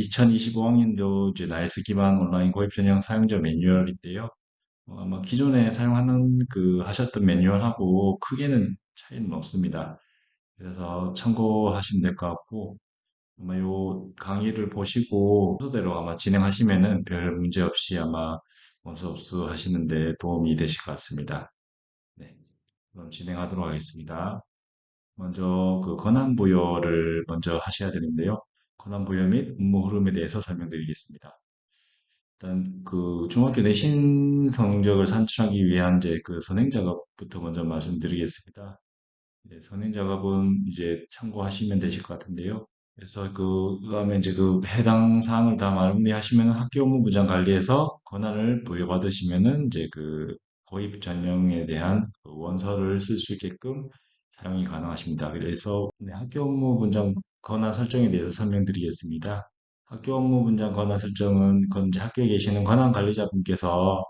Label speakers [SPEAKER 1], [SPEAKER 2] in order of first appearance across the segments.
[SPEAKER 1] 2025학년도 이제 나이스 기반 온라인 고입 전형 사용자 매뉴얼인데요. 아마 기존에 사용하는 하셨던 매뉴얼하고 크게는 차이는 없습니다. 그래서 참고하시면 될 것 같고, 아마 요 강의를 보시고 순서대로 아마 진행하시면은 별 문제 없이 아마 원서 접수하시는데 도움이 되실 것 같습니다. 네. 그럼 진행하도록 하겠습니다. 먼저 권한 부여를 먼저 하셔야 되는데요. 권한 부여 및 업무 흐름에 대해서 설명드리겠습니다. 일단 중학교 내신 성적을 산출하기 위한 이제 선행 작업부터 먼저 말씀드리겠습니다. 네, 선행 작업은 이제 참고하시면 되실 것 같은데요. 그래서 그다음에 이제 해당 사항을 다 마무리하시면 학교 업무부장 관리에서 권한을 부여받으시면은 이제 고입 전형에 대한 원서를 쓸 수 있게끔 사용이 가능하십니다. 그래서 네, 학교 업무분장 권한 설정에 대해서 설명드리겠습니다. 학교 업무분장 권한 설정은 이제 학교에 계시는 권한 관리자분께서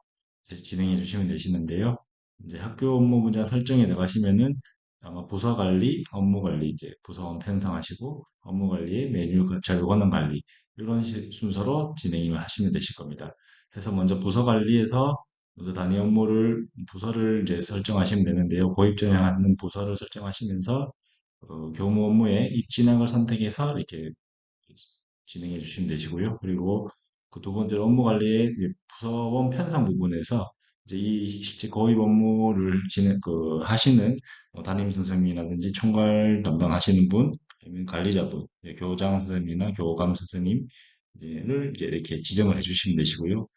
[SPEAKER 1] 이제 진행해 주시면 되시는데요. 이제 학교 업무분장 설정에 들어가시면은 아마 부서 관리, 업무 관리, 이제 부서원 편성하시고 업무 관리, 메뉴 자료 권한 관리 이런 순서로 진행을 하시면 되실 겁니다. 그래서 먼저 부서 관리에서 먼저 단위 업무를 부서를 이제 설정하시면 되는데요. 고입 전향하는 부서를 설정하시면서 교무 업무에 입진학을 선택해서 이렇게 진행해 주시면 되시고요. 그리고 그 두 번째로 업무 관리의 이제 부서원 편성 부분에서 이제 이 실제 고입 업무를 하시는 담임 선생님이라든지 총괄 담당하시는 분, 아니면 관리자분, 교장 선생님이나 교감 선생님을 이제 이렇게 지정을 해주시면 되시고요.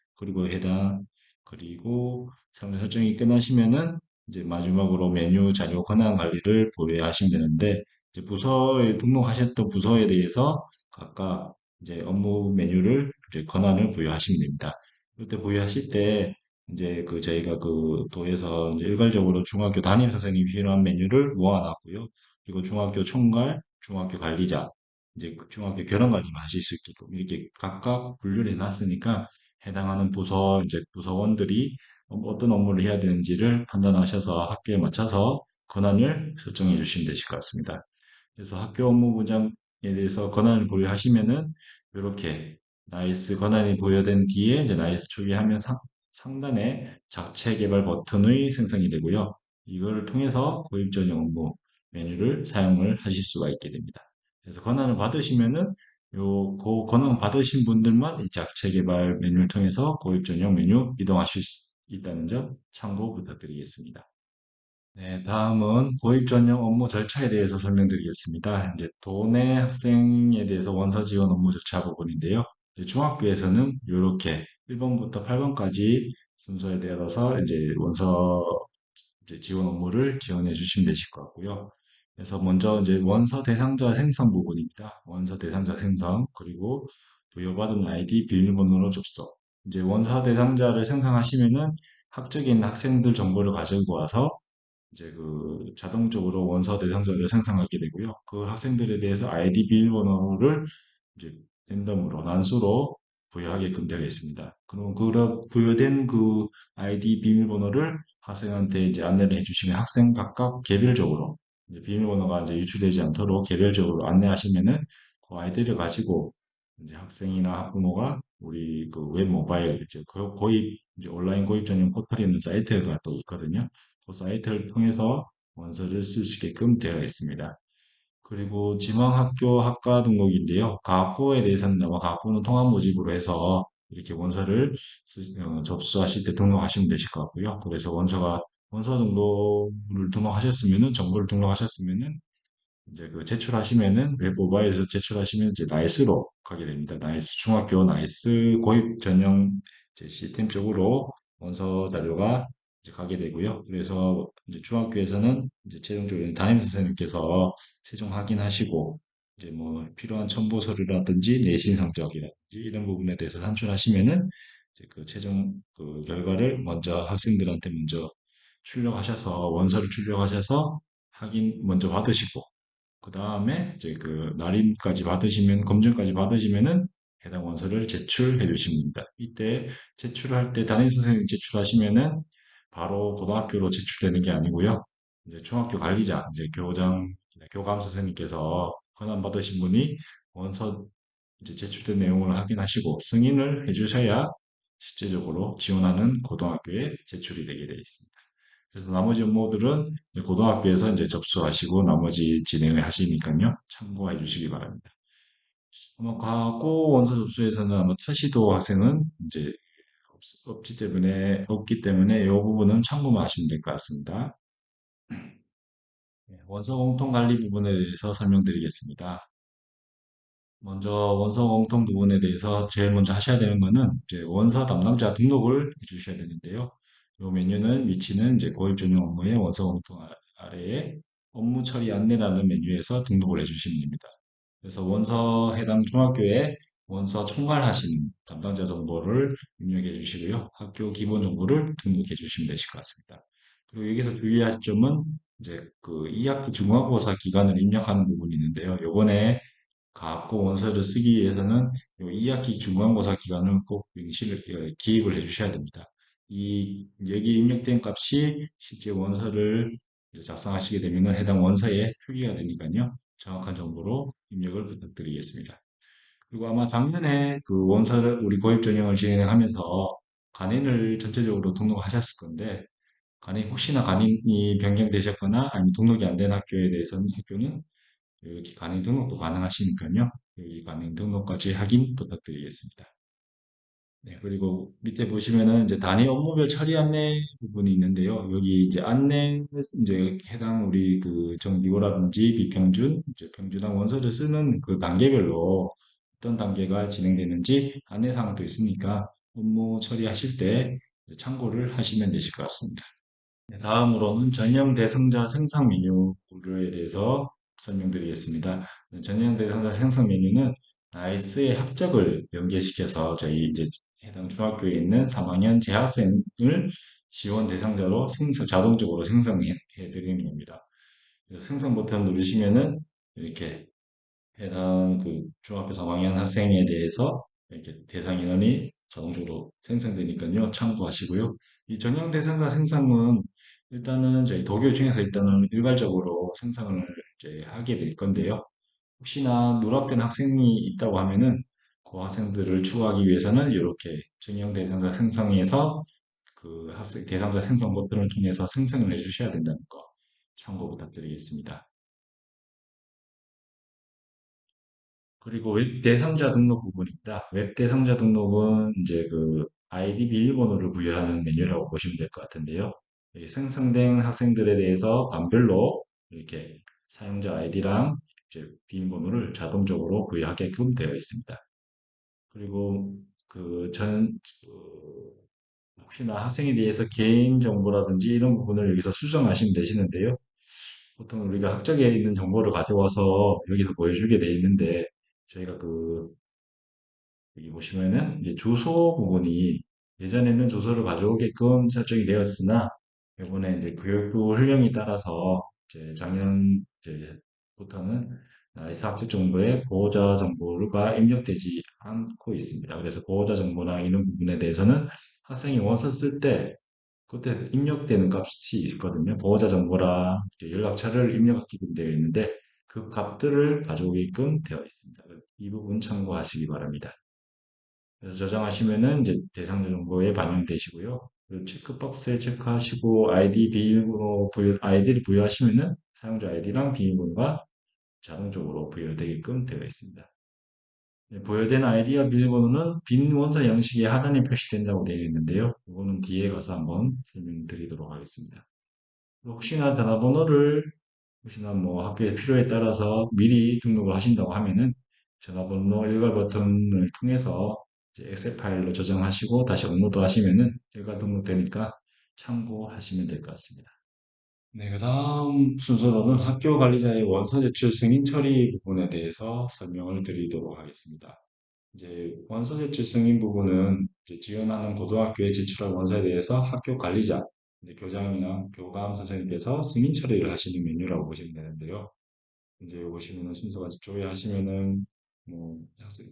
[SPEAKER 1] 그리고 사용자 설정이 끝나시면은 이제 마지막으로 메뉴 자료 권한 관리를 보유하시면 되는데 이제 부서에 등록하셨던 부서에 대해서 각각 이제 업무 메뉴를 이제 권한을 부여하시면 됩니다. 그때 부여하실 때 이제 저희가 도에서 이제 일괄적으로 중학교 담임 선생님이 필요한 메뉴를 모아놨고요. 그리고 중학교 총괄, 중학교 관리자, 이제 중학교 교련 관리만 하실 수 있게끔 이렇게 각각 분류를 해놨으니까 해당하는 부서 이제 부서원들이 어떤 업무를 해야 되는지를 판단하셔서 학교에 맞춰서 권한을 설정해 주시면 되실 것 같습니다. 그래서 학교 업무 분장에 대해서 권한을 부여하시면은 이렇게 나이스 권한이 부여된 뒤에 이제 나이스 추기하면 상단에 자체 개발 버튼의 생성이 되고요. 이걸 통해서 고입 전용 업무 메뉴를 사용을 하실 수가 있게 됩니다. 그래서 권한을 받으시면은 권한 받으신 분들만 이 자체 개발 메뉴를 통해서 고입 전용 메뉴 이동하실 수 있다는 점 참고 부탁드리겠습니다. 네, 다음은 고입 전형 업무 절차에 대해서 설명드리겠습니다. 이제 도내 학생에 대해서 원서 지원 업무 절차 부분인데요. 이제 중학교에서는 이렇게 1번부터 8번까지 순서에 따라서 이제 원서 이제 지원 업무를 지원해 주시면 되실 것 같고요. 그래서 먼저 이제 원서 대상자 생성 부분입니다. 원서 대상자 생성, 그리고 부여받은 아이디 비밀번호로 접속. 이제 원서 대상자를 생성하시면은 학적에 있는 학생들 정보를 가지고 와서 이제 자동적으로 원서 대상자를 생성하게 되고요. 그 학생들에 대해서 아이디 비밀번호를 이제 랜덤으로 난수로 부여하게끔 되어 있습니다. 그럼 부여된 아이디 비밀번호를 학생한테 이제 안내를 해주시면 학생 각각 개별적으로 이제 비밀번호가 이제 유출되지 않도록 개별적으로 안내하시면은 그 아이디를 가지고 이제 학생이나 학부모가 우리 웹 모바일 이제 고입 이제 온라인 고입 전용 포털이 있는 사이트가 또 있거든요. 그 사이트를 통해서 원서를 쓸 수 있게끔 되어 있습니다. 그리고 지망학교 학과 등록인데요. 가학고에 대해서는 아마 가학고는 통합 모집으로 해서 이렇게 원서를 접수하실 때 등록하시면 되실 것 같고요. 그래서 원서 정보를 등록하셨으면은 정보를 등록하셨으면은 이제 제출하시면은 웹 모바일에서 제출하시면 이제 나이스로 가게 됩니다. 나이스 중학교 나이스 고입 전형 이제 시스템 쪽으로 원서 자료가 이제 가게 되고요. 그래서 이제 중학교에서는 이제 최종적으로 담임 선생님께서 최종 확인하시고 이제 뭐 필요한 첨부 서류라든지 내신 성적이라든지 이런 부분에 대해서 산출하시면은 이제 최종 결과를 먼저 학생들한테 먼저 출력하셔서 원서를 출력하셔서 확인 먼저 받으시고 그 다음에 이제 날인까지 받으시면, 검증까지 받으시면은 해당 원서를 제출해 주시면 됩니다. 이때 제출할 때 담임 선생님 제출하시면은 바로 고등학교로 제출되는 게 아니고요. 이제 중학교 관리자, 이제 교장, 교감 선생님께서 권한 받으신 분이 원서 이제 제출된 내용을 확인하시고 승인을 해주셔야 실제적으로 지원하는 고등학교에 제출이 되게 되어 있습니다. 그래서 나머지 업무들은 이제 고등학교에서 이제 접수하시고 나머지 진행을 하시니까요. 참고해 주시기 바랍니다. 아마 과거 원서 접수에서는 아마 타시도 학생은 이제 없기 때문에 이 부분은 참고만 하시면 될 것 같습니다. 네, 원서 공통 관리 부분에 대해서 설명드리겠습니다. 먼저 원서 공통 부분에 대해서 제일 먼저 하셔야 되는 거는 이제 원서 담당자 등록을 해주셔야 되는데요. 이 메뉴는 위치는 이제 고입 전용 업무의 원서 공통 아래에 업무 처리 안내라는 메뉴에서 등록을 해주시면 됩니다. 그래서 원서 해당 중학교에 원서 총괄하시는 담당자 정보를 입력해 주시고요. 학교 기본 정보를 등록해 주시면 되실 것 같습니다. 그리고 여기서 주의할 점은 이제 그 2학기 중간고사 기간을 입력하는 부분이 있는데요. 요번에 가고 원서를 쓰기 위해서는 요 2학기 중간고사 기간을 꼭 명시를 기입을 해주셔야 됩니다. 이 여기 입력된 값이 실제 원서를 이제 작성하시게 되면 해당 원서에 표기가 되니까요. 정확한 정보로 입력을 부탁드리겠습니다. 그리고 아마 작년에 그 원서를 우리 고입 전형을 진행하면서 간인을 전체적으로 등록하셨을 건데 간이 혹시나 간인이 변경되셨거나 아니면 등록이 안 된 학교에 대해서는 학교는 여기 간이 등록도 가능하시니까요. 여기 간이 등록까지 확인 부탁드리겠습니다. 네, 그리고 밑에 보시면은 이제 단위 업무별 처리 안내 부분이 있는데요. 여기 이제 안내, 이제 해당 우리 그 정기고라든지 비평준, 이제 평준화 원서를 쓰는 그 단계별로 어떤 단계가 진행되는지 안내사항도 있으니까 업무 처리하실 때 이제 참고를 하시면 되실 것 같습니다. 네, 다음으로는 전형 대상자 생성 메뉴에 대해서 설명드리겠습니다. 네, 전형 대상자 생성 메뉴는 나이스의 합격을 연계시켜서 저희 이제 해당 중학교에 있는 3학년 재학생을 지원 대상자로 자동적으로 생성해 드리는 겁니다. 그래서 생성 버튼 누르시면은 이렇게 해당 그 중학교 3학년 학생에 대해서 이렇게 대상 인원이 자동적으로 생성되니까요. 참고하시고요. 이 전형 대상자 생성은 일단은 저희 도교 중에서 일단은 일괄적으로 생성을 이제 하게 될 건데요. 혹시나 누락된 학생이 있다고 하면은 그 학생들을 추가하기 위해서는 이렇게 전형 대상자 생성에서 그 학생 대상자 생성 버튼을 통해서 생성을 해주셔야 된다는 거 참고 부탁드리겠습니다. 그리고 웹 대상자 등록 부분입니다. 웹 대상자 등록은 이제 그 아이디 비밀번호를 부여하는 메뉴라고 보시면 될 것 같은데요. 이 생성된 학생들에 대해서 반별로 이렇게 사용자 아이디랑 이제 비밀번호를 자동적으로 부여하게끔 되어 있습니다. 그리고 혹시나 학생에 대해서 개인 정보라든지 이런 부분을 여기서 수정하시면 되시는데요. 보통 우리가 학적에 있는 정보를 가져와서 여기서 보여주게 돼 있는데 저희가 여기 보시면은 이제 주소 부분이 예전에는 주소를 가져오게끔 설정이 되었으나 이번에 이제 교육부 훈령에 따라서 이제 작년 이제부터는 나이스 학습 정보에 보호자 정보가 입력되지 않고 있습니다. 그래서 보호자 정보나 이런 부분에 대해서는 학생이 원서 쓸 때 그때 입력되는 값이 있거든요. 보호자 정보랑 이제 연락처를 입력하게끔 되어 있는데 그 값들을 가져오게끔 되어 있습니다. 이 부분 참고하시기 바랍니다. 그래서 저장하시면은 이제 대상자 정보에 반영되시고요. 그 체크박스에 체크하시고 아이디를 부여하시면은 사용자 아이디랑 비밀번호가 자동적으로 부여되게끔 되어 있습니다. 네, 부여된 아이디와 비밀번호는 빈 원서 양식의 하단에 표시된다고 되어 있는데요. 이거는 뒤에 가서 한번 설명드리도록 하겠습니다. 혹시나 뭐 학교의 필요에 따라서 미리 등록을 하신다고 하면은 전화번호 일괄 버튼을 통해서 이제 엑셀 파일로 저장하시고 다시 업로드 하시면은 일괄 등록되니까 참고하시면 될 것 같습니다. 네, 그 다음 순서로는 학교 관리자의 원서 제출 승인 처리 부분에 대해서 설명을 드리도록 하겠습니다. 이제 원서 제출 승인 부분은 이제 지원하는 고등학교에 제출할 원서에 대해서 학교 관리자, 이제 교장이나 교감 선생님께서 승인 처리를 하시는 메뉴라고 보시면 되는데요. 이제 보시면은 순서가 조회하시면은 뭐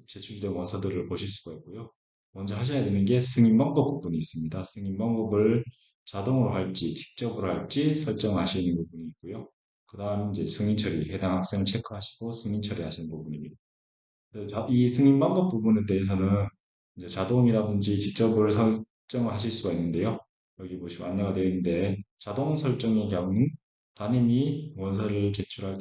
[SPEAKER 1] 제출된 원서들을 보실 수가 있고요. 먼저 하셔야 되는 게 승인 방법 부분이 있습니다. 승인 방법을 자동으로 할지 직접으로 할지 설정하시는 부분이 있고요. 그 다음 이제 승인 처리, 해당 학생을 체크하시고 승인 처리하시는 부분입니다. 이 승인 방법 부분에 대해서는 이제 자동이라든지 직접을 설정하실 수가 있는데요. 여기 보시면 안내가 되어 있는데 자동 설정의 경우 담임이 원서를 제출할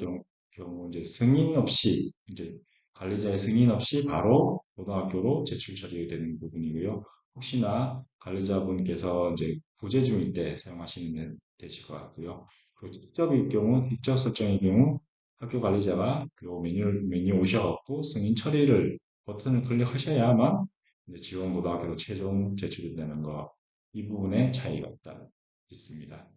[SPEAKER 1] 경우 이제 승인 없이 이제 관리자의 승인 없이 바로 고등학교로 제출 처리되는 부분이고요. 혹시나 관리자분께서 이제 부재 중일 때 사용하시면 되실 것 같고요. 그리고 직접일 경우, 직접 설정의 경우 학교 관리자가 요 메뉴 오셔갖고 승인 처리를 버튼을 클릭하셔야만 이제 지원 고등학교로 최종 제출이 되는 거, 이 부분에 차이가 있습니다.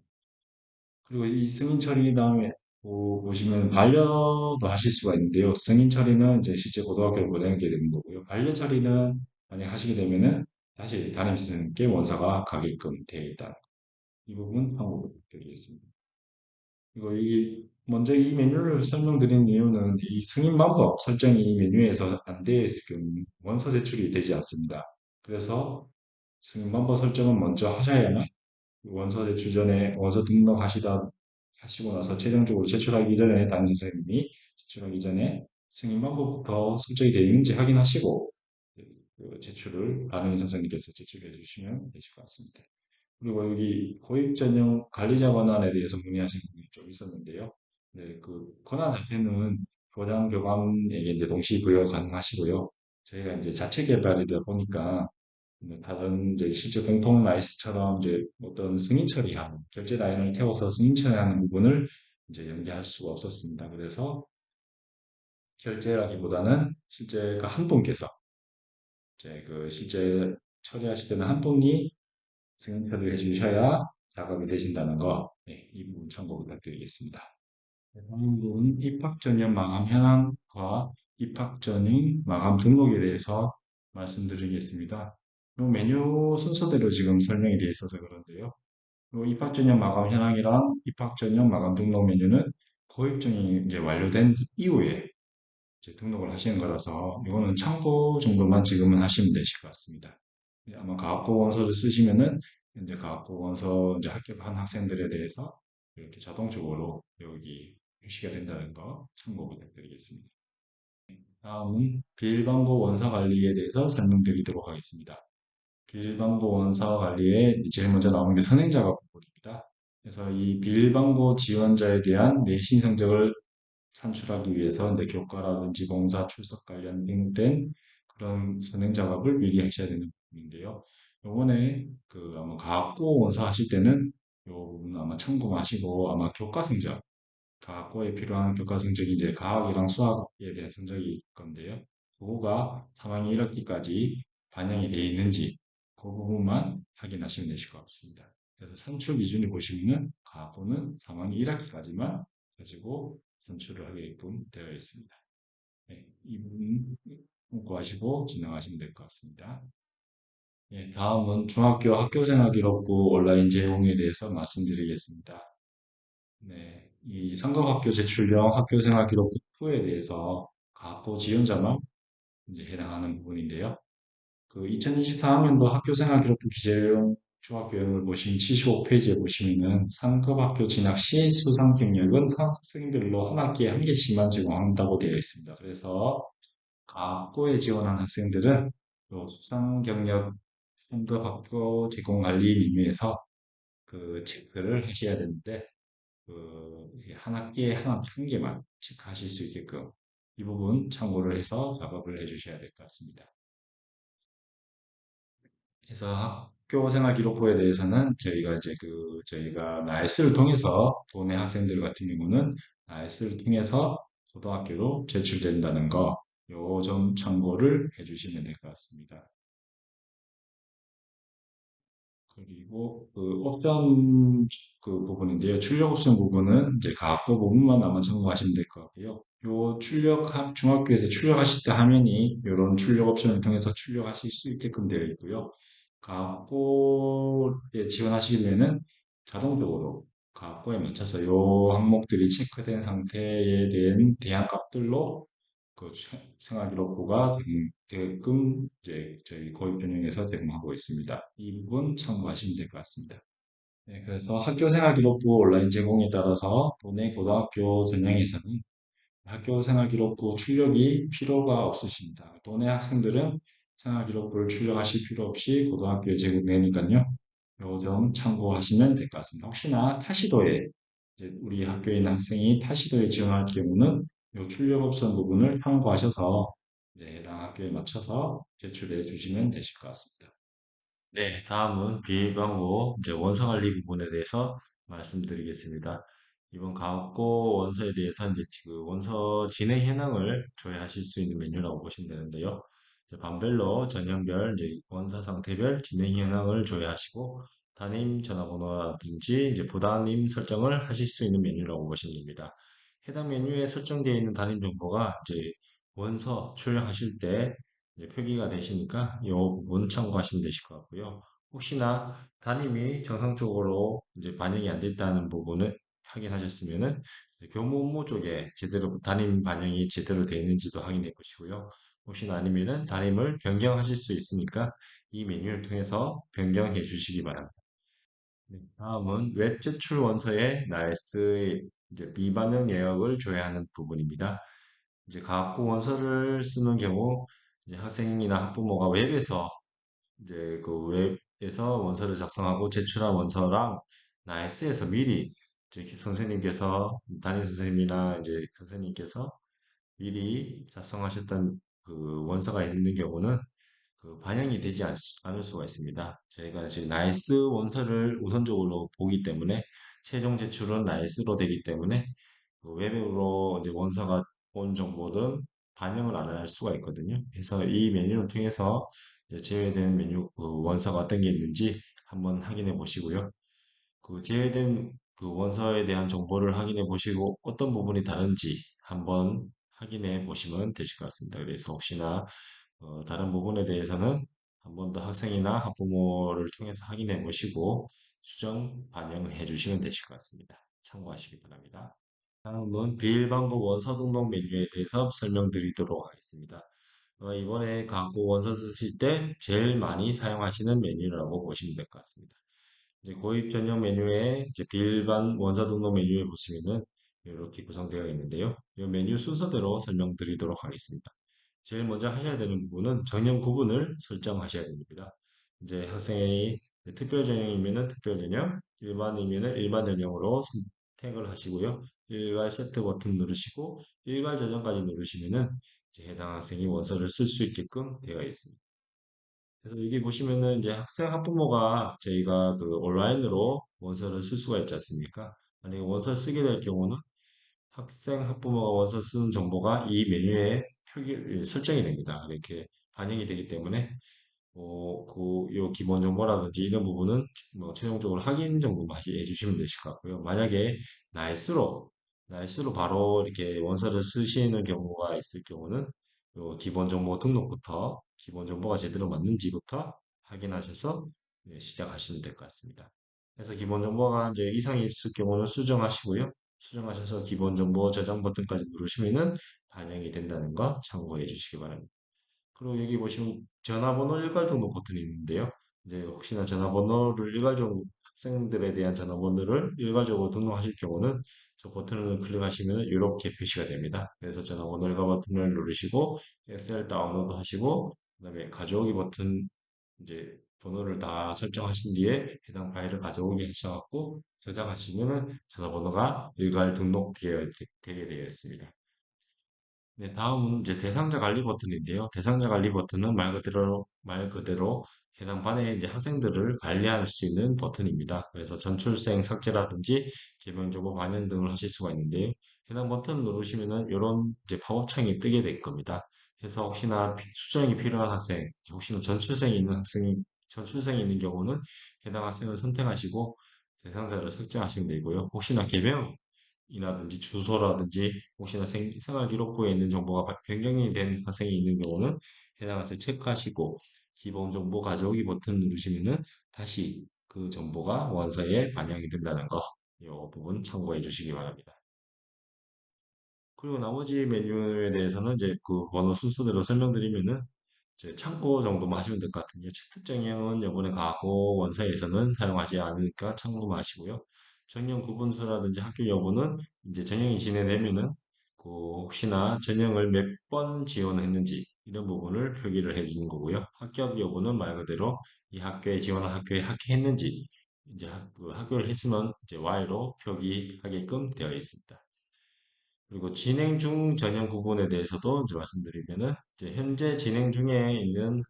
[SPEAKER 1] 그리고 이 승인 처리 다음에 보시면 반려도 하실 수가 있는데요. 승인 처리는 이제 실제 고등학교를 보내게 되는 거고요. 반려 처리는 만약 하시게 되면은 다시 담임선생님께 원서가 가게끔 되어 있다. 이 부분 한번 드리겠습니다. 그리고 먼저 이 메뉴를 설명드린 이유는 이 승인 방법 설정이 이 메뉴에서 안 되어 있을 경우 원서 제출이 되지 않습니다. 그래서 승인 방법 설정은 먼저 하셔야만 원서 제출 전에 원서 하시고 나서 최종적으로 제출하기 전에 담임 선생님이 제출하기 전에 승인 방법부터 설정이 되어 있는지 확인하시고 그 제출을 담임 선생님께서 제출해 주시면 되실 것 같습니다. 그리고 여기 고액 전용 관리자 권한에 대해서 문의하신 분이 좀 있었는데요. 네, 그 권한 자체는 교장 교감에게 이제 동시 부여 가능하시고요. 저희가 이제 자체 개발이다 보니까 다른 이제 실제 공통 라이스처럼 이제 어떤 승인 처리하는 결제 라인을 태워서 승인 처리하는 부분을 이제 연계할 수가 없었습니다. 그래서 결제라기보다는 실제 그 한 분께서 이제 그 실제 처리하실 때는 한 분이 승인표를 해주셔야 작업이 되신다는 거, 네, 이 부분 참고 부탁드리겠습니다. 네, 다음 부분 입학 전형 마감 현황과 입학 전형 마감 등록에 대해서 말씀드리겠습니다. 이 메뉴 순서대로 지금 설명이 되어 있어서 그런데요. 이 입학 전형 마감 현황이랑 입학 전형 마감 등록 메뉴는 고입증이 이제 완료된 이후에 이제 등록을 하시는 거라서 이거는 참고 정도만 지금은 하시면 되실 것 같습니다. 네, 아마 가학고 원서를 쓰시면은 이제 가학고 원서 이제 합격한 학생들에 대해서 이렇게 자동적으로 여기 표시가 된다는 거 참고 부탁드리겠습니다. 다음은 비일반고 원서 관리에 대해서 설명드리도록 하겠습니다. 비일반고 원서 관리에 제일 먼저 나오는 게 선행작업 부분입니다. 그래서 이 비일반고 지원자에 대한 내신 성적을 산출하기 위해서 이제 교과라든지 봉사, 출석 관련된 그런 선행 작업을 미리 하셔야 되는 부분인데요. 요번에 그 아마 과학고 원서 하실 때는 요 부분 아마 참고하시고 아마 교과 성적, 과학고에 필요한 교과 성적이 이제 과학이랑 수학에 대한 성적이 건데요. 그거가 3학년 1학기까지 반영이 되어 있는지 그 부분만 확인하시면 되실 것 같습니다. 그래서 산출 기준이 보시면은 과학고는 3학년 1학기까지만 가지고 산출을 하게끔 되어 있습니다. 네, 이 부분 참고하시고 진행하시면 될 것 같습니다. 네, 다음은 중학교 학교생활기록부 온라인 제공에 대해서 말씀드리겠습니다. 네, 이 상급학교 제출형 학교생활기록부 2에 대해서 각고 지원자만 이제 해당하는 부분인데요. 그 2024학년도 학교생활기록부 기재용 중학교형을 보시면 75페이지에 보시면은 상급학교 진학 시 수상 경력은 학생별로 한 학기에 한 개씩만 제공한다고 되어 있습니다. 그래서 각고에 지원한 학생들은 요 수상 경력 상급학교 제공 관리 메뉴에서 그 체크를 하셔야 되는데 이게 한 학기에 한 개만 체크하실 수 있게끔 이 부분 참고를 해서 작업을 해주셔야 될 것 같습니다. 그래서 학교 생활 기록부에 대해서는 저희가 이제 저희가 나이스를 통해서 도내 학생들 같은 경우는 나이스를 통해서 고등학교로 제출된다는 거, 요 점 참고를 해주시면 될 것 같습니다. 그리고 그 옵션 그 부분인데요. 출력 옵션 부분은 이제 가학고 부분만 아마 참고하시면 될 것 같고요. 요 중학교에서 출력하실 때 화면이 이런 출력 옵션을 통해서 출력하실 수 있게끔 되어 있고요. 가학고에 지원하시려면은 자동적으로 가학고에 맞춰서 요 항목들이 체크된 상태에 대한 대항값들로 그 생활기록부가 되게끔 이제 저희 고입 전형에서 제공하고 있습니다. 이 부분 참고하시면 될 것 같습니다. 네, 그래서 학교생활기록부 온라인 제공에 따라서 도내 고등학교 전형에서는 학교 생활기록부 출력이 필요가 없으십니다. 또내 학생들은 생활기록부를 출력하실 필요 없이 고등학교에 제공되니까요. 요 점 참고하시면 될 것 같습니다. 혹시나 타시도에 이제 우리 학교에 있는 학생이 타시도에 지원할 경우는 요 출력업선 부분을 참고하셔서 이제 해당 학교에 맞춰서 제출해 주시면 되실 것 같습니다. 네, 다음은 비밀번호 이제 원서 관리 부분에 대해서 말씀드리겠습니다. 이번 가옥고 원서에 대해서 이제 그 원서 진행 현황을 조회하실 수 있는 메뉴라고 보시면 되는데요. 이제 반별로 전형별, 이제 원서 상태별 진행 현황을 조회하시고 담임 전화번호라든지 이제 부담임 설정을 하실 수 있는 메뉴라고 보시면 됩니다. 해당 메뉴에 설정되어 있는 담임 정보가 이제 원서 출력하실 때 이제 표기가 되시니까 이 부분 참고하시면 되실 것 같고요. 혹시나 담임이 정상적으로 이제 반영이 안 됐다는 부분을 확인하셨으면은 이제 교무 업무 쪽에 제대로 담임 반영이 제대로 되어 있는지도 확인해 보시고요. 혹시나 아니면은 담임을 변경하실 수 있으니까 이 메뉴를 통해서 변경해 주시기 바랍니다. 네, 다음은 웹 제출 원서의 나이스의 이제 비반영 내역을 조회하는 부분입니다. 이제 가학고 원서를 쓰는 경우 이제 학생이나 학부모가 웹에서 이제 그 웹에서 원서를 작성하고 제출한 원서랑 나이스에서 미리 이제 선생님께서 담임 선생님이나 이제 선생님께서 미리 작성하셨던 그 원서가 있는 경우는 그 반영이 되지 않을 수가 있습니다. 저희가 지금 나이스 원서를 우선적으로 보기 때문에 최종 제출은 나이스로 되기 때문에 그 웹으로 이제 원서가 온 정보든 반영을 안 할 수가 있거든요. 그래서 이 메뉴를 통해서 이제 제외된 메뉴 그 원서가 어떤 게 있는지 한번 확인해 보시고요. 그 제외된 그 원서에 대한 정보를 확인해 보시고 어떤 부분이 다른지 한번 확인해 보시면 되실 것 같습니다. 그래서 혹시나 다른 부분에 대해서는 한 번 더 학생이나 학부모를 통해서 확인해 보시고 수정 반영을 해 주시면 되실 것 같습니다. 참고하시기 바랍니다. 다음은 비일반고 원서 등록 메뉴에 대해서 설명드리도록 하겠습니다. 이번에 갖고 원서 쓰실 때 제일 많이 사용하시는 메뉴라고 보시면 될 것 같습니다. 이제 고입 전용 메뉴에 이제 비일반 원서 등록 메뉴에 보시면은 이렇게 구성되어 있는데요. 이 메뉴 순서대로 설명드리도록 하겠습니다. 제일 먼저 하셔야 되는 부분은 전형 구분을 설정하셔야 됩니다. 이제 학생이 특별 전형이면은 특별 전형, 일반이면은 일반 전형으로 선택을 하시고요. 일괄 세트 버튼 누르시고 일괄 저장까지 누르시면은 이제 해당 학생이 원서를 쓸 수 있게끔 되어 있습니다. 그래서 여기 보시면은 이제 학생 학부모가 저희가 그 온라인으로 원서를 쓸 수가 있지 않습니까? 만약에 원서를 쓰게 될 경우는 학생 학부모가 원서 쓰는 정보가 이 메뉴에 설정이 됩니다. 이렇게 반영이 되기 때문에 요 기본 정보라든지 이런 부분은 뭐 최종적으로 확인 정도만 해주시면 되실 것 같고요. 만약에 날수로, 날수로 바로 이렇게 원서를 쓰시는 경우가 있을 경우는 요 기본 정보 등록부터 기본 정보가 제대로 맞는지부터 확인하셔서 시작하시면 될 것 같습니다. 그래서 기본 정보가 이제 이상이 있을 경우는 수정하시고요. 수정하셔서 기본 정보 저장 버튼까지 누르시면은 반영이 된다는 거 참고해 주시기 바랍니다. 그리고 여기 보시면 전화번호 일괄 등록 버튼이 있는데요. 이제 혹시나 전화번호를 일괄적으로 학생들에 대한 전화번호를 일괄적으로 등록하실 경우는 저 버튼을 클릭하시면 이렇게 표시가 됩니다. 그래서 전화번호 일괄 버튼을 누르시고 엑셀 다운로드 하시고 그다음에 가져오기 버튼 이제 번호를 다 설정하신 뒤에 해당 파일을 가져오게 하셔갖고 저장하시면은 전화번호가 일괄 되게 되어 있습니다. 네, 다음은 이제 대상자 관리 버튼인데요. 대상자 관리 버튼은 말 그대로 해당 반의 이제 학생들을 관리할 수 있는 버튼입니다. 그래서 전출생 삭제라든지 개명 정보 반영 등을 하실 수가 있는데요. 해당 버튼 누르시면은 이런 이제 팝업창이 뜨게 될 겁니다. 그래서 혹시나 수정이 필요한 학생, 혹시나 전출생이 있는 경우는 해당 학생을 선택하시고 대상자를 설정하시면 되고요. 혹시나 개명 이라든지 주소라든지 혹시나 생활기록부에 있는 정보가 변경이 된 학생이 있는 경우는 해당 학생 체크하시고 기본 정보 가져오기 버튼 누르시면은 다시 그 정보가 원서에 반영이 된다는 거, 이 부분 참고해 주시기 바랍니다. 그리고 나머지 메뉴에 대해서는 이제 그 번호 순서대로 설명드리면은 이제 참고 정도만 하시면 될 것 같은데요. 채특정형은 요번에 가고 원서에서는 사용하지 않으니까 참고만 하시고요. 정형 구분수라든지 학교 여부는 이제 정형이 진행되면은 그 혹시나 전형을 몇 번 지원했는지 이런 부분을 표기를 해주는 거고요. 합격 여부는 말 그대로 이 학교에 지원한 학교에 합격했는지 이제 그 학교를 했으면 이제 Y로 표기하게끔 되어 있습니다. 그리고 진행 중 전형 구분에 대해서도 이제 말씀드리면은 이제 현재 진행 중에 있는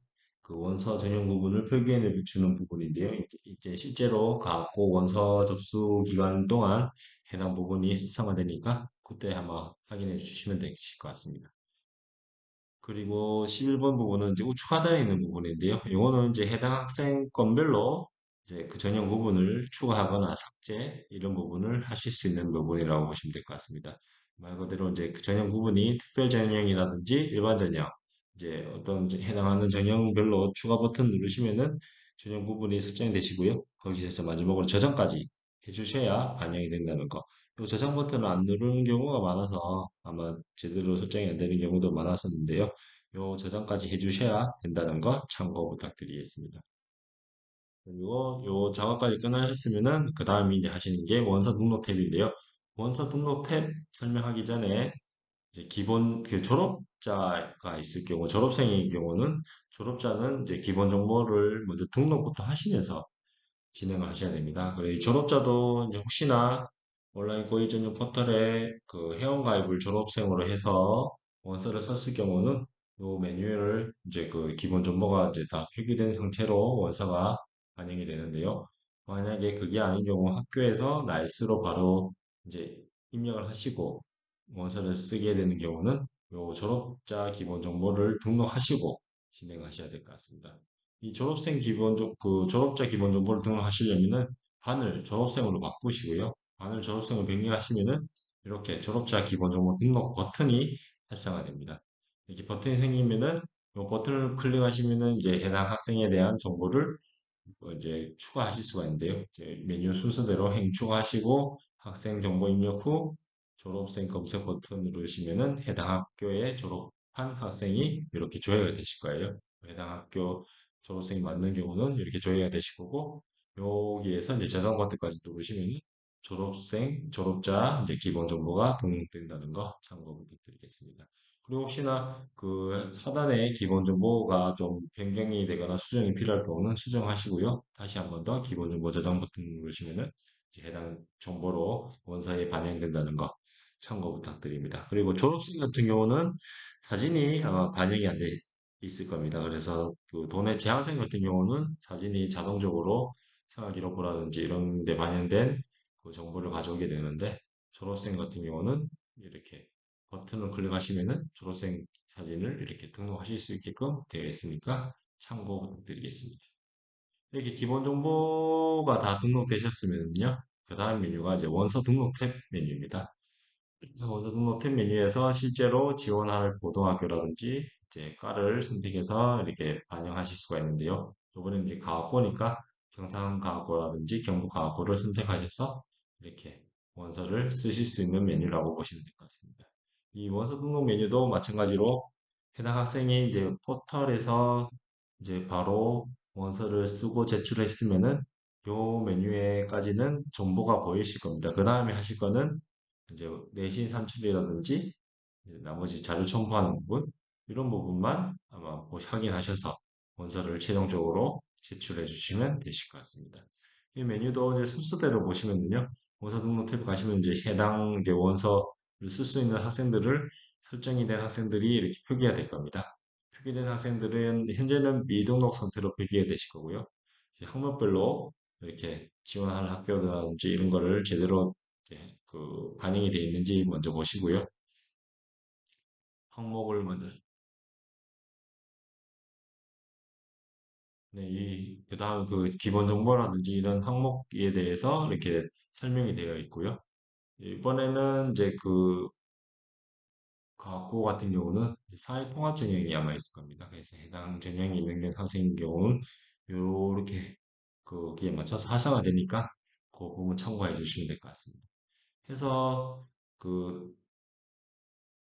[SPEAKER 1] 그 원서 전형 구분을 표기해 주는 부분인데요. 이제 실제로 갖고 원서 접수 기간 동안 해당 부분이 활성화되니까 그때 한번 확인해 주시면 될 것 같습니다. 그리고 11번 부분은 이제 우측 하단에 있는 부분인데요. 이거는 이제 해당 학생 건별로 이제 그 전형 부분을 추가하거나 삭제 이런 부분을 하실 수 있는 부분이라고 보시면 될 것 같습니다. 말 그대로 이제 그 전형 부분이 특별 전형이라든지 일반 전형 이제 어떤 해당하는 전형별로 추가 버튼 누르시면은 전형 부분이 설정이 되시고요. 거기서 마지막으로 저장까지 해주셔야 반영이 된다는 거. 또 저장 버튼을 안 누르는 경우가 많아서 아마 제대로 설정이 안 되는 경우도 많았었는데요. 요 저장까지 해주셔야 된다는 거 참고 부탁드리겠습니다. 그리고 요 작업까지 끝나셨으면은 그 다음에 이제 하시는 게 원서 등록 탭인데요. 원서 등록 탭 설명하기 전에 이제 기본 그 졸업자가 있을 경우 졸업생인 경우는 졸업자는 이제 기본 정보를 먼저 등록부터 하시면서 진행을 하셔야 됩니다. 그리고 이 졸업자도 이제 혹시나 온라인 고액 전용 포털에 그 회원가입을 졸업생으로 해서 원서를 썼을 경우는 요 메뉴를 이제 그 기본 정보가 이제 다 표기된 상태로 원서가 반영이 되는데요. 만약에 그게 아닌 경우 학교에서 날수로 바로 이제 입력을 하시고 원서를 쓰게 되는 경우는 요 졸업자 기본 정보를 등록하시고 진행하셔야 될 것 같습니다. 이 졸업생 그 졸업자 기본 정보를 등록하시려면은 반을 졸업생으로 바꾸시고요. 반을 졸업생으로 변경하시면은 이렇게 졸업자 기본 정보 등록 버튼이 활성화됩니다. 이렇게 버튼이 생기면은 이 버튼을 클릭하시면은 이제 해당 학생에 대한 정보를 이제 추가하실 수가 있는데요. 이제 메뉴 순서대로 행 추가하시고 학생 정보 입력 후 졸업생 검색 버튼 누르시면은 해당 학교에 졸업한 학생이 이렇게 조회가 되실 거예요. 해당 학교 졸업생이 맞는 경우는 이렇게 조회가 되실 거고 여기에서 이제 저장 버튼까지 누르시면 졸업생, 졸업자 이제 기본 정보가 등록된다는 거 참고 부탁드리겠습니다. 그리고 혹시나 그 하단에 기본 정보가 좀 변경이 되거나 수정이 필요할 경우는 수정하시고요. 다시 한번 더 기본 정보 저장 버튼 누르시면은 이제 해당 정보로 원서에 반영된다는 거 참고 부탁드립니다. 그리고 졸업생 같은 경우는 사진이 아마 반영이 안 돼 있을 겁니다. 그래서 그 도내 재학생 같은 경우는 사진이 자동적으로 생활기록부라든지 이런 데 반영된 그 정보를 가져오게 되는데 졸업생 같은 경우는 이렇게 버튼을 클릭하시면은 졸업생 사진을 이렇게 등록하실 수 있게끔 되어 있으니까 참고 부탁드리겠습니다. 이렇게 기본 정보가 다 등록되셨으면요. 그 다음 메뉴가 이제 원서 등록 탭 메뉴입니다. 원서 등록 탭 메뉴에서 실제로 지원할 고등학교라든지 이제 과를 선택해서 이렇게 반영하실 수가 있는데요. 이번엔 이제 과학고니까 경상과학고라든지 경북과학고를 선택하셔서 이렇게 원서를 쓰실 수 있는 메뉴라고 보시면 될 것 같습니다. 이 원서 등록 메뉴도 마찬가지로 해당 학생이 이제 포털에서 이제 바로 원서를 쓰고 제출했으면은 요 메뉴에까지는 정보가 보이실 겁니다. 그 다음에 하실 거는 이제 내신 산출이라든지 이제 나머지 자료 첨부하는 부분 이런 부분만 아마 확인하셔서 원서를 최종적으로 제출해 주시면 되실 것 같습니다. 이 메뉴도 이제 순서대로 보시면요. 원서 등록 탭 가시면 이제 해당 이제 원서를 쓸 수 있는 학생들을 설정이 된 학생들이 이렇게 표기가 될 겁니다. 표기된 학생들은 현재는 미등록 상태로 표기가 되실 거고요. 이제 학년별로 이렇게 지원하는 학교라든지 이런 거를 제대로 이제 그 반영이 되어 있는지 먼저 보시고요. 항목을 먼저 네, 그다음 그 기본 정보라든지 이런 항목에 대해서 이렇게 설명이 되어 있고요. 이번에는 이제 그 과거 같은 경우는 이제 사회통합 전형이 아마 있을 겁니다. 그래서 해당 전형이 있는 선생님 경우는 요렇게 거기에 맞춰서 활성화되니까 그 부분 참고해 주시면 될 것 같습니다. 해서 그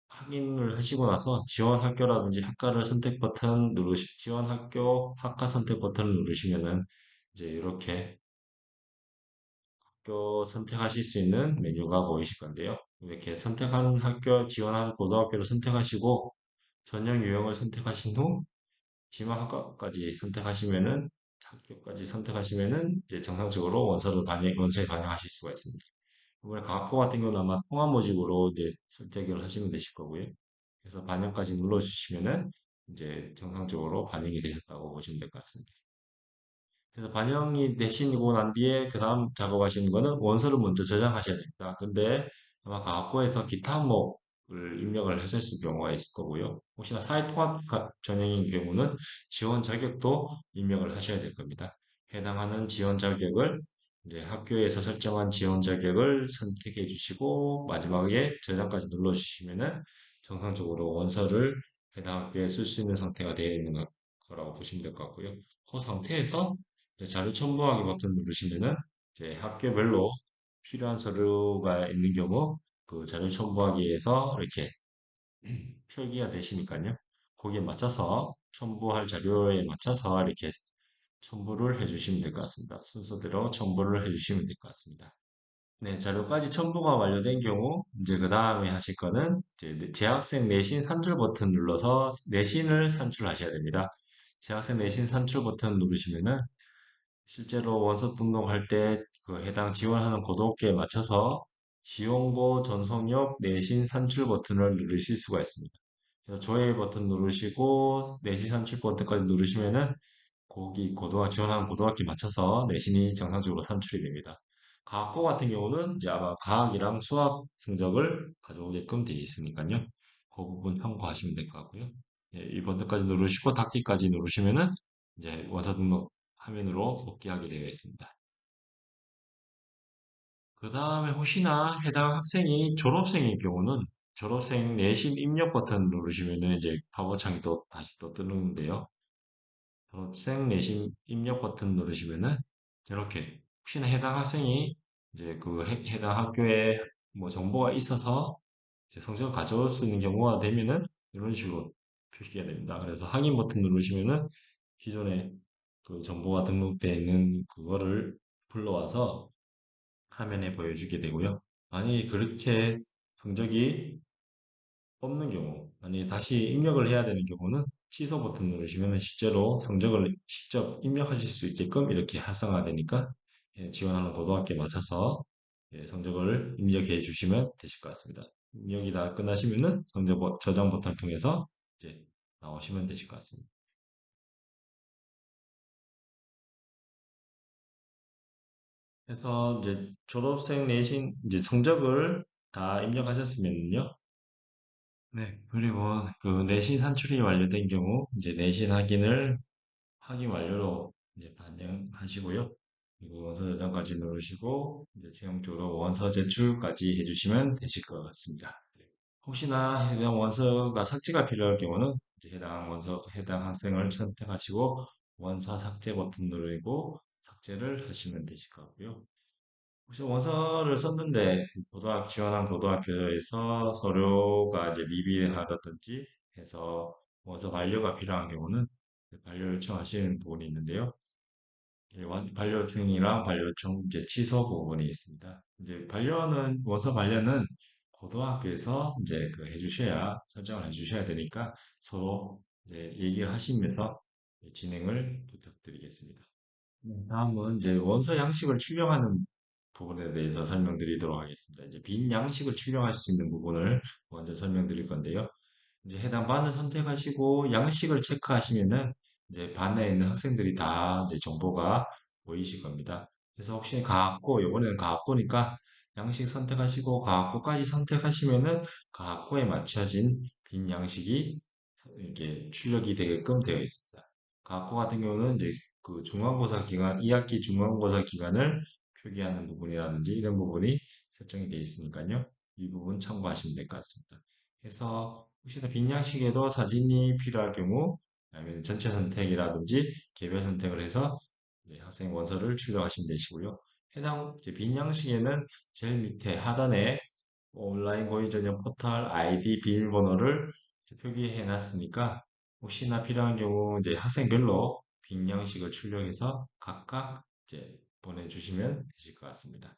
[SPEAKER 1] 확인을 하시고 나서 지원 학교라든지 학과를 선택 버튼 지원 학교 학과 선택 버튼을 누르시면은 이제 이렇게 학교 선택하실 수 있는 메뉴가 보이실 건데요. 이렇게 선택한 학교, 지원한 고등학교를 선택하시고 전형 유형을 선택하신 후 지망 학과까지 선택하시면은 학교까지 선택하시면은 이제 정상적으로 원서에 반영하실 수가 있습니다. 이번에 과학고 같은 경우는 아마 통합 모집으로 이제 선택을 하시면 되실 거고요. 그래서 반영까지 눌러주시면은 이제 정상적으로 반영이 되셨다고 보시면 될 것 같습니다. 그래서 반영이 되시고 난 뒤에 그 다음 작업하시는 거는 원서를 먼저 저장하셔야 됩니다. 근데 아마 과학고에서 기타 항목을 입력을 하실 수 경우가 있을 거고요. 혹시나 사회통합 전형인 경우는 지원 자격도 입력을 하셔야 될 겁니다. 해당하는 지원 자격을 이제 학교에서 설정한 지원 자격을 선택해 주시고 마지막에 저장까지 눌러 주시면은 정상적으로 원서를 해당 학교에 쓸 수 있는 상태가 되어 있는 거라고 보시면 될 것 같고요. 그 상태에서 이제 자료 첨부하기 버튼 누르시면은 이제 학교별로 필요한 서류가 있는 경우 그 자료 첨부하기에서 이렇게 표기가 되시니까요. 거기에 맞춰서 첨부할 자료에 맞춰서 이렇게 첨부를 해주시면 될 것 같습니다. 순서대로 첨부를 해주시면 될 것 같습니다. 네, 자료까지 첨부가 완료된 경우 이제 그 다음에 하실 거는 이제 재학생 내신 산출 버튼 눌러서 내신을 산출하셔야 됩니다. 재학생 내신 산출 버튼 누르시면은 실제로 원서 등록할 때 그 해당 지원하는 고등학교에 맞춰서 지원고 전송역 내신 산출 버튼을 누르실 수가 있습니다. 그래서 조회 버튼 누르시고 내신 산출 버튼까지 누르시면은 거기 지원하는 고등학교에 맞춰서 내신이 정상적으로 산출이 됩니다. 과학고 같은 경우는 이제 아마 과학이랑 수학 성적을 가져오게끔 되어 있으니까요. 그 부분 참고하시면 될 것 같고요. 예, 이 버튼까지 누르시고 닫기까지 누르시면은 이제 원서 등록 화면으로 복귀하게 되어 있습니다. 그 다음에 혹시나 해당 학생이 졸업생일 경우는 졸업생 내신 입력 버튼 누르시면은 이제 답어창이 또 다시 또 뜨는데요. 졸업생 내신 입력 버튼 누르시면은 이렇게 혹시나 해당 학생이 이제 그 해당 학교에 뭐 정보가 있어서 이제 성적을 가져올 수 있는 경우가 되면은 이런 식으로 표시가 됩니다. 그래서 확인 버튼 누르시면은 기존에 그 정보가 등록되어 있는 그거를 불러와서 화면에 보여주게 되고요. 만약에 그렇게 성적이 없는 경우, 만약에 다시 입력을 해야 되는 경우는 취소 버튼 누르시면 실제로 성적을 직접 입력하실 수 있게끔 이렇게 활성화되니까 예, 지원하는 고등학교에 맞춰서 예, 성적을 입력해 주시면 되실 것 같습니다. 입력이 다 끝나시면은 저장 버튼을 통해서 이제 나오시면 되실 것 같습니다. 그래서 이제 졸업생 내신 이제 성적을 다 입력하셨으면요. 네, 그리고 그 내신 산출이 완료된 경우 이제 내신 확인 완료로 이제 반영하시고요. 그리고 원서 저장까지 누르시고 이제 최종적으로 원서 제출까지 해주시면 되실 것 같습니다. 혹시나 해당 원서가 삭제가 필요할 경우는 이제 해당 학생을 선택하시고 원서 삭제 버튼 누르고 삭제를 하시면 되실 것 같고요. 혹시 원서를 썼는데 지원한 고등학교에서 서류가 이제 미비하다든지 해서 원서 반려가 필요한 경우는 반려 요청하시는 부분이 있는데요. 반려 요청이랑 반려 요청 이제 취소 부분이 있습니다. 이제 원서 반려는 고등학교에서 이제 그 설정을 해주셔야 되니까 서로 이제 얘기를 하시면서 진행을 부탁드리겠습니다. 다음은 이제 원서 양식을 출력하는 부분에 대해서 설명드리도록 하겠습니다. 이제 빈 양식을 출력할 수 있는 부분을 먼저 설명드릴 건데요. 이제 해당 반을 선택하시고 양식을 체크하시면은 이제 반에 있는 학생들이 다 이제 정보가 보이실 겁니다. 그래서 혹시 이번에는 가학고니까 양식 선택하시고 가학고까지 선택하시면은 가학고에 맞춰진 빈 양식이 이렇게 출력이 되게끔 되어 있습니다. 가학고 같은 경우는 이제 그 중간고사 기간, 2학기 중간고사 기간을 표기하는 부분이라든지 이런 부분이 설정이 되어 있으니까요. 이 부분 참고하시면 될 것 같습니다. 그래서 혹시나 빈양식에도 사진이 필요할 경우 아니면 전체 선택이라든지 개별 선택을 해서 네, 학생 원서를 출력하시면 되시고요. 해당 이제 빈양식에는 제일 밑에 하단에 온라인 고의 전형 포털 아이디 비밀번호를 표기해 놨으니까 혹시나 필요한 경우 이제 학생별로 빈 양식을 출력해서 각각 이제 보내주시면 되실 것 같습니다.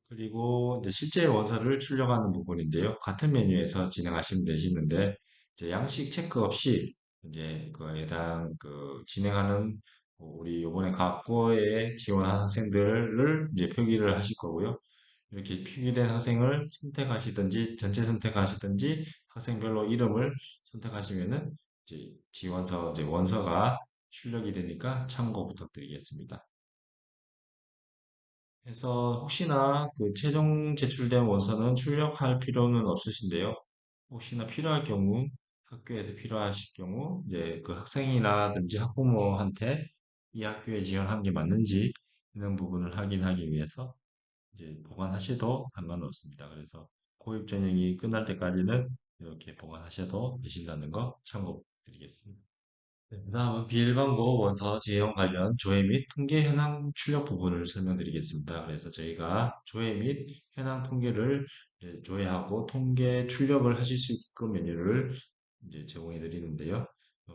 [SPEAKER 1] 그리고 이제 실제 원서를 출력하는 부분인데요. 같은 메뉴에서 진행하시면 되시는데, 이제 양식 체크 없이 이제 그 해당 그 진행하는 우리 요번에 과거에 지원한 학생들을 이제 표기를 하실 거고요. 이렇게 표기된 학생을 선택하시든지 전체 선택하시든지 학생별로 이름을 선택하시면은 이제 지원서 이제 원서가 출력이 되니까 참고 부탁드리겠습니다. 그래서 혹시나 그 최종 제출된 원서는 출력할 필요는 없으신데요. 혹시나 필요할 경우 학교에서 필요하실 경우 이제 그 학생이라든지 학부모한테 이 학교에 지원한 게 맞는지 이런 부분을 확인하기 위해서 이제 보관하셔도 상관없습니다. 그래서 고입 전형이 끝날 때까지는 이렇게 보관하셔도 되신다는 거 참고드리겠습니다. 네, 그다음은 비일반고 원서 지형 관련 조회 및 통계 현황 출력 부분을 설명드리겠습니다. 그래서 저희가 조회 및 현황 통계를 이제 조회하고 통계 출력을 하실 수 있게끔 메뉴를 이제 제공해 드리는데요.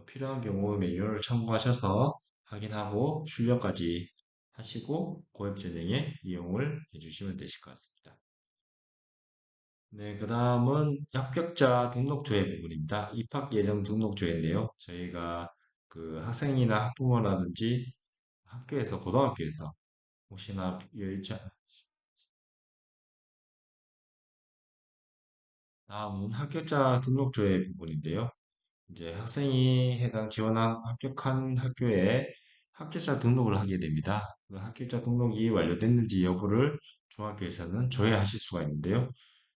[SPEAKER 1] 필요한 경우 메뉴를 참고하셔서 확인하고 출력까지 하시고 고액 전형에 이용을 해주시면 되실 것 같습니다. 네, 그 다음은 합격자 등록 조회 부분입니다. 입학 예정 등록 조회인데요. 저희가 그 학생이나 학부모라든지 학교에서, 고등학교에서 혹시나 여의치, 다음은 합격자 등록 조회 부분인데요. 이제 학생이 해당 지원한 합격한 학교에 합격자 등록을 하게 됩니다. 그 합격자 등록이 완료됐는지 여부를 중학교에서는 조회하실 수가 있는데요.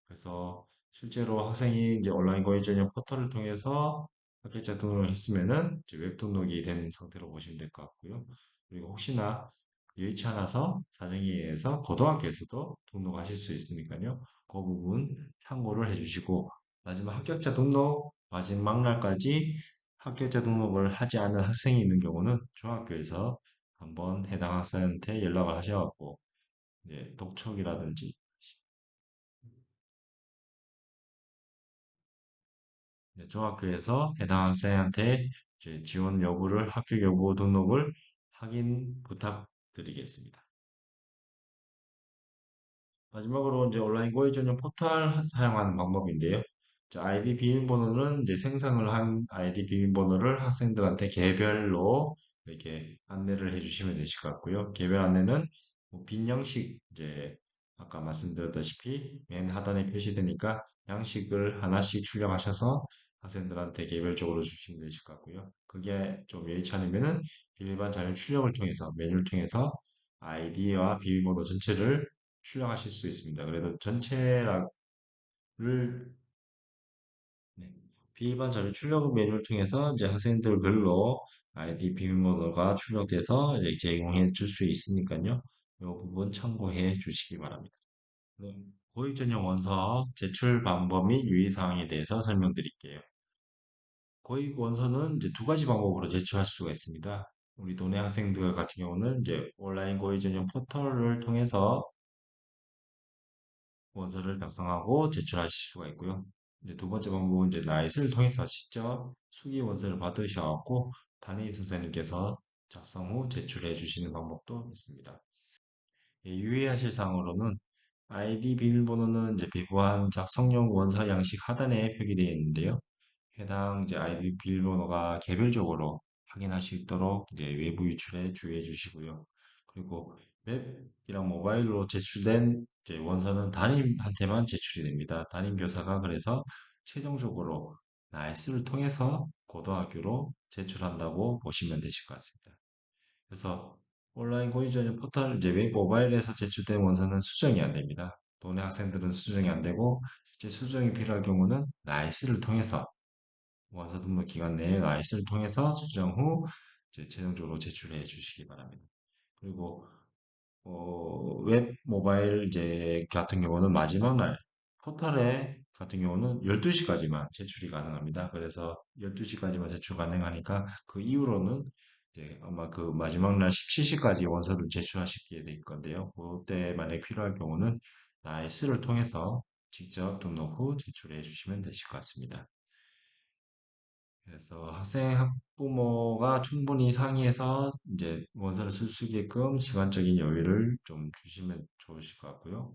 [SPEAKER 1] 그래서 실제로 학생이 이제 온라인 고의 전형 포털을 통해서 합격자 등록을 했으면은 이제 웹 등록이 된 상태로 보시면 될 것 같고요. 그리고 혹시나 여의치 않아서 사정에 의해서 고등학교에서도 등록하실 수 있으니까요. 그 부분 참고를 해주시고 마지막 합격자 등록 마지막 날까지 합격자 등록을 하지 않은 학생이 있는 경우는 중학교에서 한번 해당 학생한테 연락을 하셔갖고 이제 독촉이라든지 이제 중학교에서 해당 학생한테 이제 지원 여부를 합격 여부 등록을 확인 부탁드리겠습니다. 마지막으로 이제 온라인 고의 전용 포털 사용하는 방법인데요. 아이디 비밀번호는 이제 생성을 한 아이디 비밀번호를 학생들한테 개별로 이렇게 안내를 해주시면 되실 것 같고요. 개별 안내는 뭐빈 양식 이제 아까 말씀드렸다시피 맨 하단에 표시되니까 양식을 하나씩 출력하셔서 학생들한테 개별적으로 주시면 되실 것 같고요. 그게 좀 여의치 않으면은 일반 자료 출력을 통해서 메뉴를 통해서 아이디와 비밀번호 전체를 출력하실 수 있습니다. 그래도 전체를 네, 비일반 자료 출력 메뉴를 통해서 이제 학생들별로 아이디 비밀번호가 출력돼서 이제 제공해 줄 수 있으니까요. 이 부분 참고해 주시기 바랍니다. 그럼 고액 전형 원서 제출 방법 및 유의사항에 대해서 설명드릴게요. 고액 원서는 이제 두 가지 방법으로 제출할 수가 있습니다. 우리 도내 학생들 같은 경우는 이제 온라인 고액 전형 포털을 통해서 원서를 작성하고 제출하실 수가 있고요. 이제 두 번째 방법은 이제 나이스를 통해서 직접 수기 원서를 받으셔갖고 담임 선생님께서 작성 후 제출해 주시는 방법도 있습니다. 예, 유의하실 사항으로는 아이디 비밀번호는 이제 배부한 작성용 원서 양식 하단에 표기되어 있는데요. 해당 이제 아이디 비밀번호가 개별적으로 확인할 수 있도록 이제 외부 유출에 주의해 주시고요. 그리고 웹이랑 모바일로 제출된 이제 원서는 담임한테만 제출이 됩니다. 담임 교사가 그래서 최종적으로 날스를 통해서 고등학교로 제출한다고 보시면 되실 것 같습니다. 그래서 온라인 고의 전형 포털 이제 웹 모바일에서 제출된 원서는 수정이 안 됩니다. 도내 학생들은 수정이 안 되고 실제 수정이 필요할 경우는 날스를 통해서 원서 등록 기간 내에 라이스를 통해서 수정 후 이제 최종적으로 제출해 주시기 바랍니다. 그리고 웹 모바일 이제 같은 경우는 마지막 날 포털에 같은 경우는 12시까지만 제출이 가능합니다. 그래서 12시까지만 제출 가능하니까 그 이후로는 이제 아마 그 마지막 날 17시까지 원서를 제출하시게 될 건데요. 그때 만약에 필요할 경우는 나이스를 통해서 직접 등록 후 제출해 주시면 되실 것 같습니다. 그래서 학생, 학부모가 충분히 상의해서 이제 원서를 쓸 수 있게끔 시간적인 여유를 좀 주시면 좋으실 것 같고요.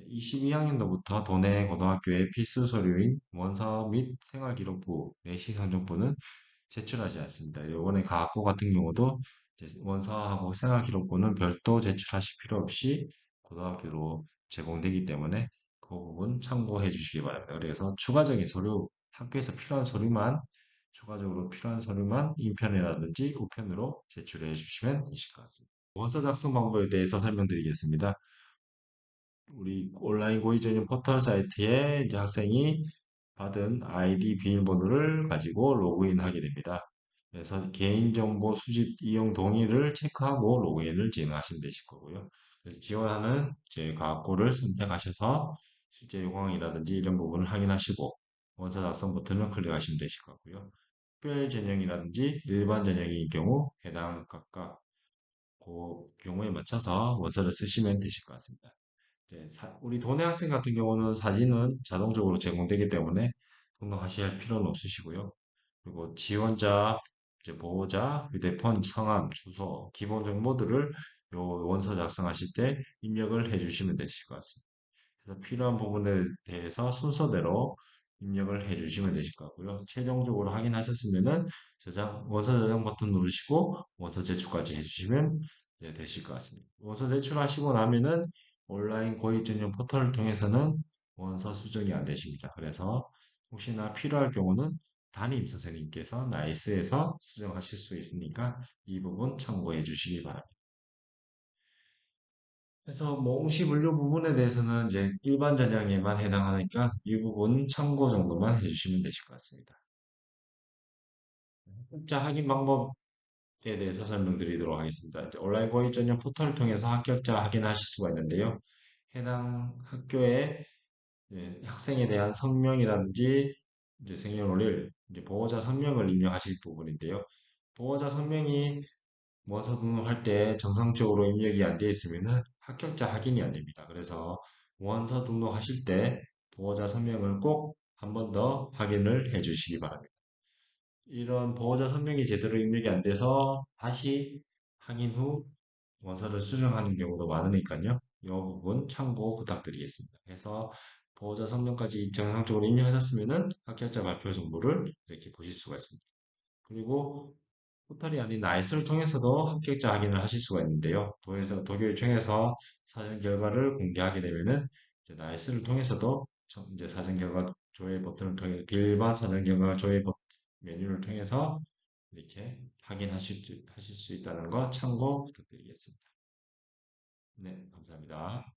[SPEAKER 1] 22학년도부터 도내 고등학교의 필수 서류인 원서 및 생활기록부, 내시성적부는 제출하지 않습니다. 이번에 가학고 같은 경우도 이제 원서하고 생활기록부는 별도 제출하실 필요 없이 고등학교로 제공되기 때문에 그 부분 참고해 주시기 바랍니다. 그래서 추가적인 서류, 학교에서 필요한 서류만, 추가적으로 필요한 서류만 인편이라든지 우편으로 제출해 주시면 되실 것 같습니다. 원서 작성 방법에 대해서 설명드리겠습니다. 우리 온라인 고의 전용 포털 사이트에 이제 학생이 받은 아이디 비밀번호를 가지고 로그인하게 됩니다. 그래서 개인정보 수집 이용 동의를 체크하고 로그인을 진행하시면 되실 거고요. 그래서 지원하는 제 과학고를 선택하셔서 실제 요강이라든지 이런 부분을 확인하시고 원서 작성 버튼을 클릭하시면 되실 거고요. 특별 전형이라든지 일반 전형인 경우 해당 각각 그 경우에 맞춰서 원서를 쓰시면 되실 것 같습니다. 이제 우리 도내 학생 같은 경우는 사진은 자동적으로 제공되기 때문에 등록하실 필요는 없으시고요. 그리고 지원자, 이제 보호자, 휴대폰, 성함, 주소, 기본 정보들을 요 원서 작성하실 때 입력을 해주시면 되실 것 같습니다. 그래서 필요한 부분에 대해서 순서대로 입력을 해주시면 되실 것 같고요. 최종적으로 확인하셨으면은 원서 저장 버튼 누르시고 원서 제출까지 해주시면 네, 되실 것 같습니다. 원서 제출하시고 나면은 온라인 고의 전용 포털을 통해서는 원서 수정이 안 되십니다. 그래서 혹시나 필요할 경우는 담임 선생님께서 나이스에서 수정하실 수 있으니까 이 부분 참고해 주시기 바랍니다. 그래서 뭐 응시 분류 부분에 대해서는 이제 일반 전형에만 해당하니까 이 부분 참고 정도만 해주시면 되실 것 같습니다. 합격자 확인 방법에 대해서 설명드리도록 하겠습니다. 이제 온라인 고의 전용 포털을 통해서 합격자 확인하실 수가 있는데요. 해당 학교의 학생에 대한 성명이라든지 이제 생년월일, 이제 보호자 성명을 입력하실 부분인데요. 보호자 성명이 원서 등록할 때 정상적으로 입력이 안 되어 있으면은 합격자 확인이 안 됩니다. 그래서 원서 등록하실 때 보호자 성명을 꼭 한 번 더 확인을 해 주시기 바랍니다. 이런 보호자 선명이 제대로 입력이 안 돼서 다시 확인 후 원서를 수정하는 경우도 많으니까요. 이 부분 참고 부탁드리겠습니다. 그래서 보호자 선명까지 정상적으로 입력하셨으면 합격자 발표 정보를 이렇게 보실 수가 있습니다. 그리고 포털이 아닌 나이스를 통해서도 합격자 확인을 하실 수가 있는데요. 도교육청에서 사전 결과를 공개하게 되면은 이제 나이스를 통해서도 이제 사전 결과 조회 버튼을 통해 비일반 사전 결과 조회 메뉴를 통해서 이렇게 하실 수 있다는 거 참고 부탁드리겠습니다. 네, 감사합니다.